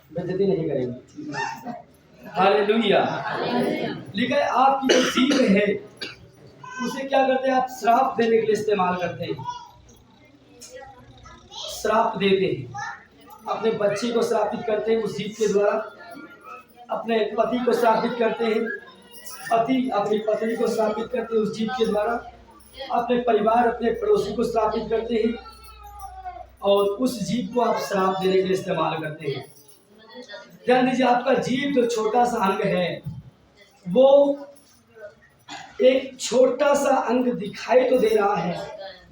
बेइज्जती नहीं करेंगे। हालेलुया। लिखा है आपकी जो जीभ है उसे क्या करते हैं आप श्राप देने के लिए इस्तेमाल करते हैं। श्राप देते हैं, अपने बच्चे को श्रापित करते हैं उस जीभ के द्वारा, अपने पति को श्रापित करते हैं, पति अपनी पत्नी को श्रापित करते हैं उस जीभ के द्वारा, अपने परिवार अपने पड़ोसी को श्रापित करते हैं और उस जीभ को आप श्राप देने के लिए इस्तेमाल करते हैं। ध्यान दीजिए, आपका जीभ जो छोटा सा अंग है वो एक छोटा सा अंग दिखाई तो दे रहा है,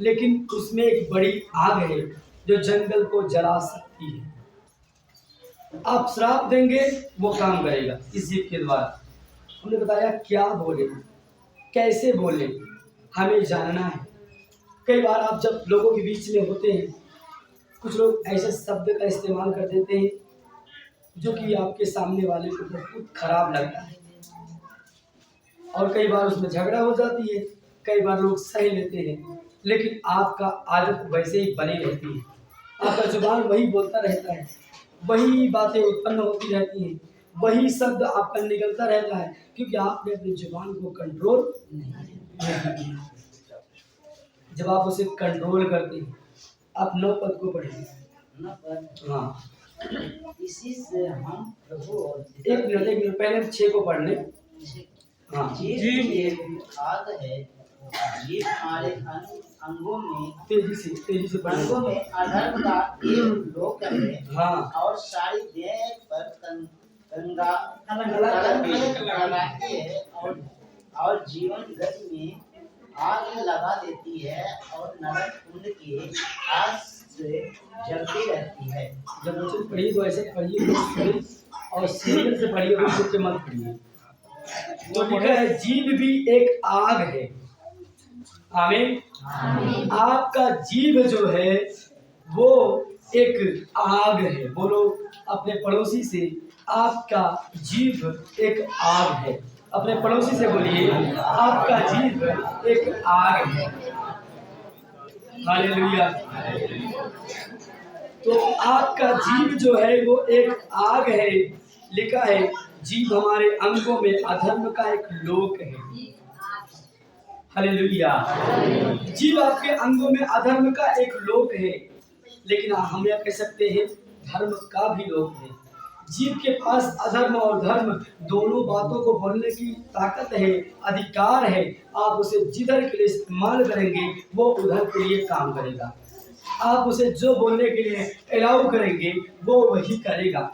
लेकिन उसमें एक बड़ी आग है जो जंगल को जला सकती है। आप श्राप देंगे वो काम करेगा इस जीभ के द्वारा। हमने बताया क्या बोले, कैसे बोले, हमें जानना है। कई बार आप जब लोगों के बीच में होते हैं, कुछ लोग ऐसे शब्द का इस्तेमाल कर देते हैं जो कि आपके सामने वाले को बहुत खराब लगता है और कई बार उसमें झगड़ा हो जाती है, कई बार लोग सह लेते हैं, लेकिन आपका आदत वैसे ही बनी रहती है। आपका जुबान वही बोलता रहता है, वही बातें उत्पन्न होती रहती हैं, वही शब्द आपका निकलता रहता है, क्योंकि आपने अपनी जुबान को कंट्रोल नहीं किया। जब आप उसे कंट्रोल करते हैं, आप 9 पद को पढ़िए। हाँ, इसी से हम प्रभु और एक मिनट पहले 6 को पढ़ लें। हाँ, जीभ एक खाद है, जीभ हमारे अंगों में तेजी से अंगों में अधर्म का एक लोक है। हाँ, और सारी देह पर कंगा लगाती है और जीवन गति में आग लगा देती है और नरक कुंड के आग से जलती रहती है। जब उसे पढ़िए तो ऐसे पढ़िए और सीरियल से पढ़िए, रुक के मत पढ़िए। तो लिखा है जीभ भी एक आग है। आमीन। आपका जीभ जो है वो एक आग है। बोलो अपने पड़ोसी से, आपका जीभ एक आग है। अपने पड़ोसी से बोलिए, आपका जीभ एक आग है। हालेलुया। तो आपका जीभ जो है वो एक आग है। लिखा है जीभ हमारे अंगों में अधर्म का एक लोक है। हालेलुया। जीभ आपके अंगों में अधर्म का एक लोक है, लेकिन हम यह कह सकते हैं धर्म का भी लोक है। जीभ के पास अधर्म और धर्म दोनों बातों को बोलने की ताकत है, अधिकार है। आप उसे जिधर के लिए इस्तेमाल करेंगे वो उधर के लिए काम करेगा। आप उसे जो बोलने के लिए अलाउ करेंगे वो वही करेगा।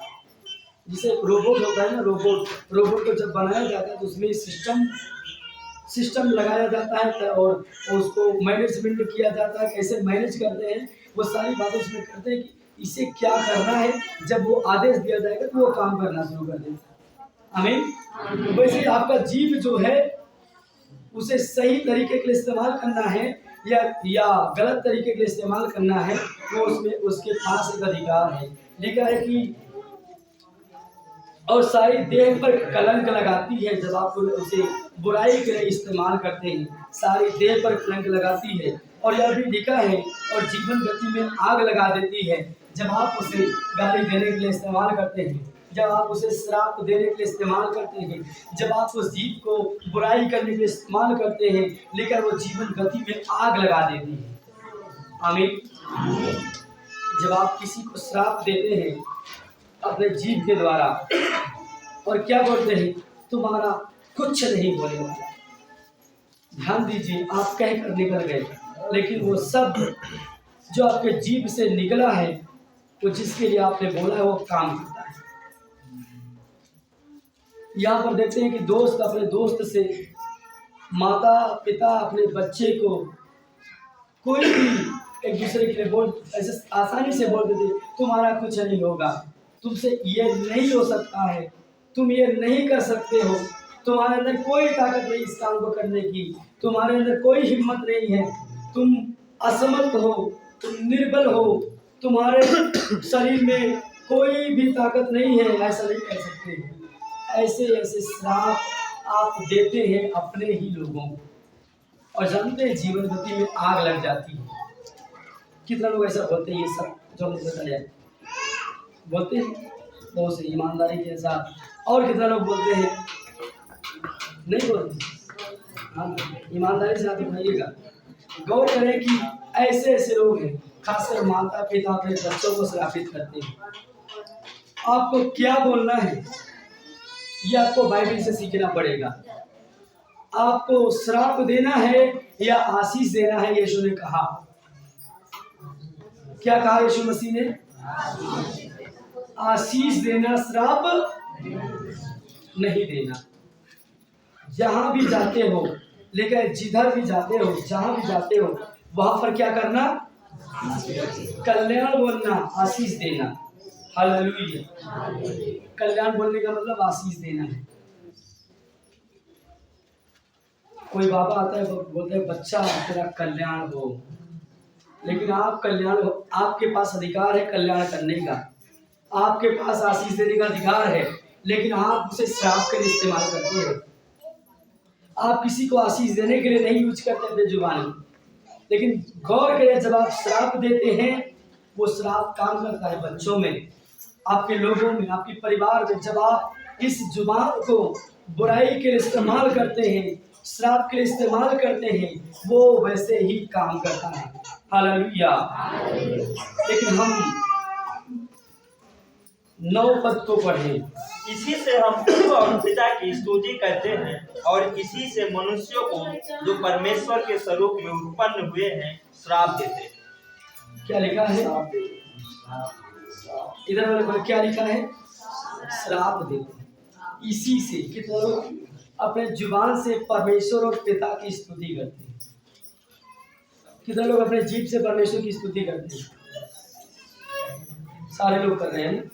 जिसे रोबोट होता है ना, रोबोट को जब बनाया जाता है तो उसमें सिस्टम लगाया जाता है और उसको मैनेजमेंट किया जाता है, कैसे मैनेज करते हैं वो सारी बातें उसमें करते हैं कि इसे क्या करना है। जब वो आदेश दिया जाएगा तो वो काम करना शुरू कर देता है। आमीन। वैसे आपका जीभ जो है उसे सही तरीके के लिए इस्तेमाल करना है या गलत तरीके के लिए इस्तेमाल करना है, वो उसमें उसके पास एक अधिकार है। लिखा है कि और सारी देह पर कलंक लगाती है। जब आप उसे बुराई के लिए इस्तेमाल करते हैं, सारी देह पर कलंक लगाती है। और यह भी लिखा है और जीवन गति में आग लगा देती है। जब आप उसे गाली देने के लिए इस्तेमाल करते हैं, जब आप उसे श्राप देने के लिए इस्तेमाल करते हैं, जब आप उस जीव को बुराई करने के लिए इस्तेमाल करते हैं, लेकिन वो जीवन गति में आग लगा देती है। आमीन। जब आप किसी को श्राप देते हैं अपने जीभ के द्वारा और क्या बोलते हैं, तुम्हारा कुछ नहीं बोलने वाला। ध्यान दीजिए, आप कह कर निकल गए, लेकिन वो सब जो आपके जीभ से निकला है वो जिसके लिए आपने बोला है वो काम करता है। यहाँ पर देखते हैं कि दोस्त अपने दोस्त से, माता पिता अपने बच्चे को, कोई भी एक दूसरे के लिए बोल ऐसे आसानी से बोल देते तुम्हारा कुछ नहीं होगा, तुमसे ये नहीं हो सकता है, तुम ये नहीं कर सकते हो, तुम्हारे अंदर कोई ताकत नहीं इस काम को करने की, तुम्हारे अंदर कोई हिम्मत नहीं है, तुम असमर्थ हो, तुम निर्बल हो, तुम्हारे शरीर में कोई भी ताकत नहीं है, ऐसा नहीं कह सकते। ऐसे ऐसे श्राप आप देते हैं अपने ही लोगों को और जानते हैं जीवन गति में आग लग जाती है। कितना लोग ऐसा बोलते हैं, ये सब जो हमने बताया बोलते हैं बहुत से ईमानदारी के साथ। और कितना लोग बोलते हैं, नहीं बोलते? हाँ, ईमानदारी से आप उठाइएगा। गौर करें कि ऐसे ऐसे लोग हैं, खासकर माता पिता अपने बच्चों को श्रापित करते हैं। आपको क्या बोलना है, ये आपको बाइबल से सीखना पड़ेगा। आपको श्राप देना है या आशीष देना है? यीशु ने कहा, क्या कहा यीशु मसीह ने? आशीष देना, श्राप नहीं देना। जहां भी जाते हो, लेकिन जिधर भी जाते हो, जहां भी जाते हो, वहां पर क्या करना? कल्याण बोलना, आशीष देना। हालेलुया। कल्याण बोलने का मतलब आशीष देना है। कोई बाबा आता है, बोलते हैं बच्चा तेरा कल्याण हो, लेकिन आप कल्याण हो, आपके पास अधिकार है कल्याण करने का, आपके पास आशीष देने का अधिकार है, लेकिन आप उसे श्राप के लिए इस्तेमाल करते हैं। आप किसी को आशीष देने के लिए नहीं यूज करते अपनी जुबान, लेकिन गौर करें, जब आप श्राप देते हैं, वो श्राप काम करता है बच्चों में, आपके लोगों में, आपके परिवार में। जब आप इस जुबान को बुराई के लिए इस्तेमाल करते हैं, श्राप के लिए इस्तेमाल करते हैं, वो वैसे ही काम करता है। हालेलुया। लेकिन हम 9 पद को पढ़ें। इसी से हम प्रभु और पिता की स्तुति करते हैं और इसी से मनुष्यों को जो परमेश्वर के स्वरूप में उत्पन्न हुए हैं श्राप देते हैं। क्या लिखा है इधर वाले पर? क्या लिखा है? श्राप देते हैं। इसी से कितने लोग अपने जुबान से परमेश्वर और पिता की स्तुति करते हैं? कितने लोग अपने जीभ से परमेश्वर की स्तुति करते हैं? सारे लोग कर रहे हैं।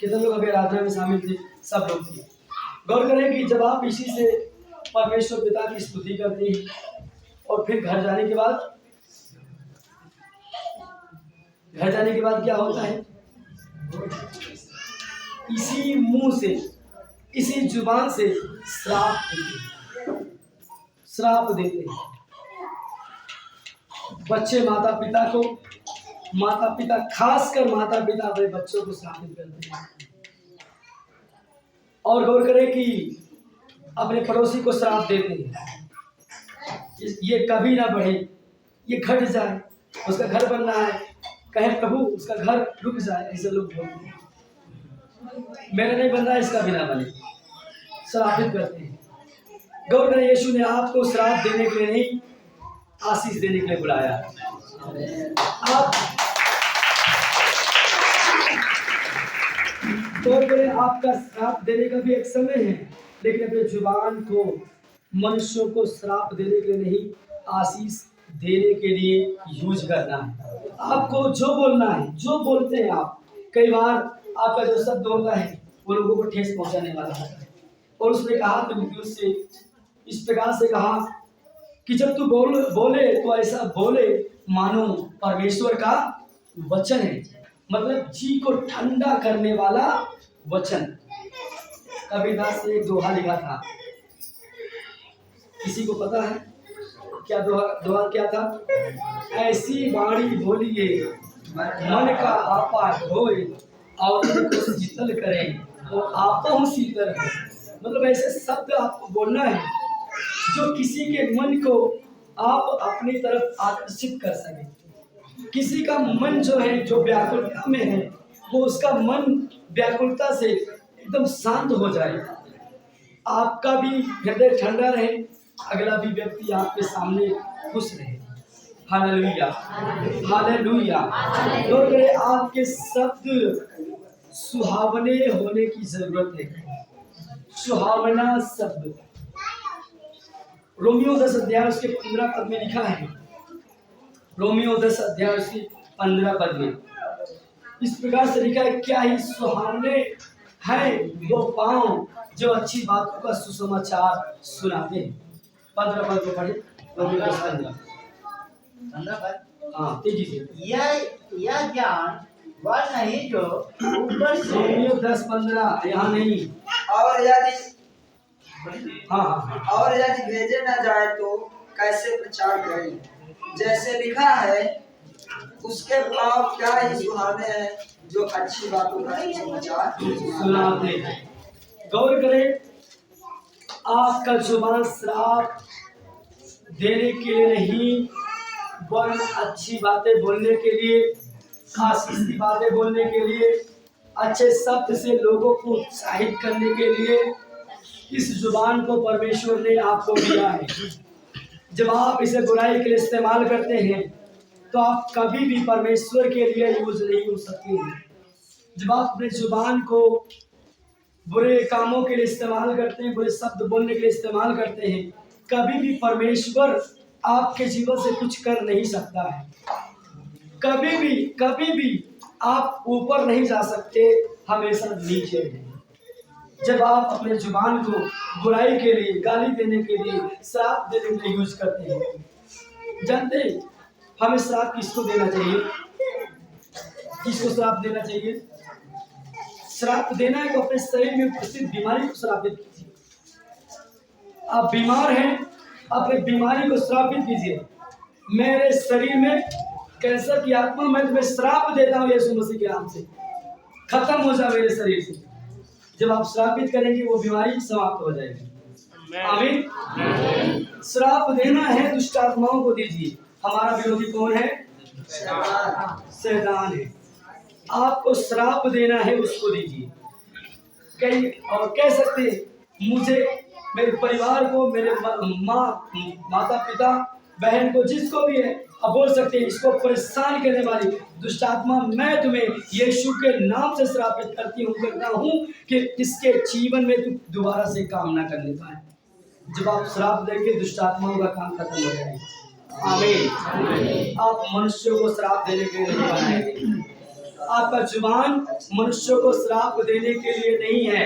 कितने लोग अभी आराधना में शामिल थे? सब लोग थे। गौर करें कि जब आप इसी से परमेश्वर पिता की स्तुति करते हैं और फिर घर जाने के बाद क्या होता है? इसी मुंह से, इसी जुबान से श्राप देते हैं। बच्चे माता पिता खासकर माता पिता अपने बच्चों को श्रापित करते हैं। और गौर करें कि अपने पड़ोसी को श्राप देते हैं, ये कभी ना बढ़े, ये घट जाए, उसका घर बनना है, कहे प्रभु उसका घर रुक जाए। ऐसे लोग बोलते हैं, मेरा नहीं बन रहा, इसका भी ना बने, श्रापित करते हैं। गौर करें, यीशु ने आपको श्राप देने के लिए नहीं, आशीष देने के लिए बुलाया। आप गौर करें, आपका श्राप देने का भी एक समय है, लेकिन अपने जुबान को मनुष्यों को श्राप देने के लिए नहीं, आशीष देने के लिए यूज करना है। आपको जो बोलना है, जो बोलते हैं आप, कई बार आपका जो शब्द होता है वो लोगों को ठेस पहुंचाने वाला होता है। और उसने कहा तीमुथियुस से इस प्रकार से कहा कि जब तू बोले तो ऐसा बोले मानो परमेश्वर का वचन है, मतलब जी को ठंडा करने वाला वचन। कबीरदास ने एक दोहा लिखा था, किसी को पता है क्या दोहा क्या था? ऐसी वाणी बोलिए मन का आपा ढोए और को शीतल करे तो आपो शीतल है। मतलब ऐसे शब्द आपको बोलना है जो किसी के मन को आप अपनी तरफ आकर्षित कर सके। किसी का मन जो है, जो व्याकुलता में है, वो उसका मन व्याकुलता से एकदम शांत हो जाए। आपका भी हृदय ठंडा रहे, अगला भी व्यक्ति आपके सामने खुश रहे। Hallelujah, hallelujah. गौर करें, आपके शब्द सुहावने होने की जरूरत है। सुहावना शब्द रोमियो 10 अध्याय उसके 15 पद में लिखा है। रोमियो 10 अध्याय उसके 15 पद में इस प्रकार से लिखा है, क्या ही सुहावने हैं वो पांव जो अच्छी बातों का सुसमाचार सुनाते हैं। 15 पद को पढ़े, रोमियो 10 15। हाँ, तेजी से। यह ज्ञान वह नहीं जो ऊपर से, रोमियो 10:15 यहाँ नहीं। और यदि हाँ, और यदि भेजे न जाए तो कैसे प्रचार करें? जैसे लिखा है उसके पाप क्या ही सुहाने हैं जो अच्छी बातों का समाचार सुनाते हैं। गौर करें, आपका जुबान श्राप देने के लिए नहीं, वरन अच्छी बातें बोलने के लिए, आशीष की बातें बोलने के लिए, अच्छे शब्द से लोगों को उत्साहित करने के लिए इस जुबान को परमेश्वर ने आपको दिया है। जब आप इसे बुराई के लिए इस्तेमाल करते हैं तो आप कभी भी परमेश्वर के लिए यूज नहीं हो सकते हैं। जब आप अपने जुबान को बुरे कामों के लिए इस्तेमाल करते हैं, बुरे शब्द बोलने के लिए इस्तेमाल करते हैं, कभी भी परमेश्वर आपके जीवन से कुछ कर नहीं सकता है। कभी भी आप ऊपर नहीं जा सकते, हमेशा नीचे हैं। जब आप अपने जुबान को बुराई के लिए, गाली देने के लिए, श्राप देने के लिए यूज करते हैं, जानते हैं हमें श्राप किसको देना चाहिए? किसको श्राप देना चाहिए? श्राप देना है तो अपने शरीर में उपस्थित बीमारी को श्रापित कीजिए। आप बीमार हैं, अपने बीमारी को श्रापित कीजिए। मेरे शरीर में कैंसर की आत्मा, मैं तुम्हें श्राप देता हूँ यीशु मसीह के नाम से, खत्म हो जाए मेरे शरीर से। जब आप श्रापित करेंगे वो बीमारी समाप्त हो जाएगी। आमीन। श्राप देना है दुष्ट आत्माओं को दीजिए। हमारा विरोधी कौन है? शैतान है। आपको श्राप देना है, उसको दीजिए। कई और कह सकते हैं मुझे, मेरे परिवार को, मेरे माता पिता, बहन को, जिसको भी है, अब बोल सकते हैं इसको परेशान करने वाली दुष्ट आत्मा, मैं तुम्हें यीशु के नाम से श्रापित करता हूँ कि इसके जीवन में तुम दोबारा से काम ना करने पाए। जब आप श्राप देंगे दुष्ट आत्माओं का काम खत्म हो जाएगा। आमीन। आप मनुष्यों को श्राप देने के लिए नहीं बनाए। आपका जुबान मनुष्यों को श्राप देने के लिए नहीं है।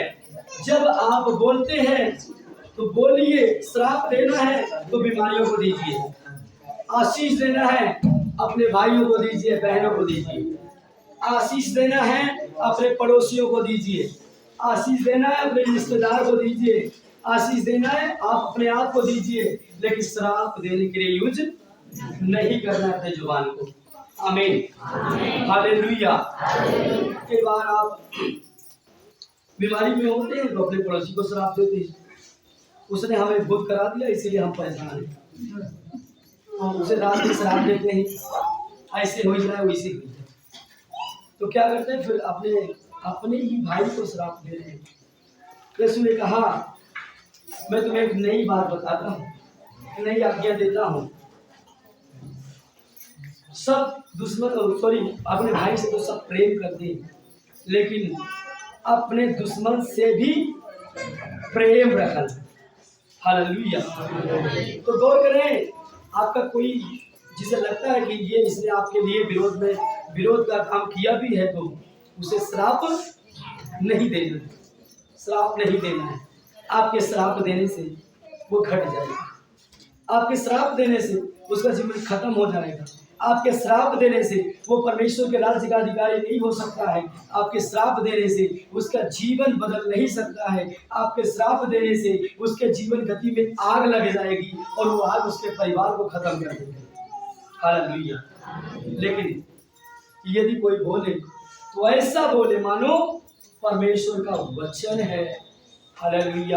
जब आप बोलते हैं तो बोलिए, श्राप देना है तो बीमारियों को दीजिए, आशीष देना है अपने भाइयों को दीजिए, बहनों को दीजिए, आशीष देना है अपने पड़ोसियों को दीजिए, आशीष देना है अपने रिश्तेदार को दीजिए, आशीष देना है आप अपने आप को दीजिए, लेकिन श्राप देने के लिए यूज नहीं करना अपने जुबान को। आमीन। हालेलुया। एक बार आप बीमारी में होते हैं तो अपने पड़ोसी को श्राप देते हैं, उसने हमें भूत करा दिया इसीलिए हम परेशान हैं, हम उसे रात में श्राप देते हैं, ऐसे हो जाए वैसे हो जाए। तो क्या करते हैं फिर? अपने ही भाई को श्राप देते हैं। यीशु ने कहा, मैं तुम्हें एक नई बात बताता हूँ, नई आज्ञा देता हूँ, सब दुश्मन, सॉरी, अपने भाई से तो सब प्रेम करते हैं, लेकिन अपने दुश्मन से भी प्रेम रखना। हालेलुया। तो गौर करें, आपका कोई जिसे लगता है कि ये इसने आपके लिए विरोध का काम किया भी है, तो उसे श्राप नहीं देना है, श्राप नहीं देना है। आपके श्राप देने से वो घट जाएगा, आपके श्राप देने से उसका जीवन खत्म हो जाएगा, आपके श्राप देने से वो परमेश्वर के राज्य का अधिकारी नहीं हो सकता है, आपके श्राप देने से उसका जीवन बदल नहीं सकता है, आपके श्राप देने से उसके जीवन गति में आग लग जाएगी और वो आग उसके परिवार को खत्म कर देगी। हालेलुया। लेकिन यदि कोई बोले तो ऐसा बोले मानो परमेश्वर का वचन है। हालेलुया।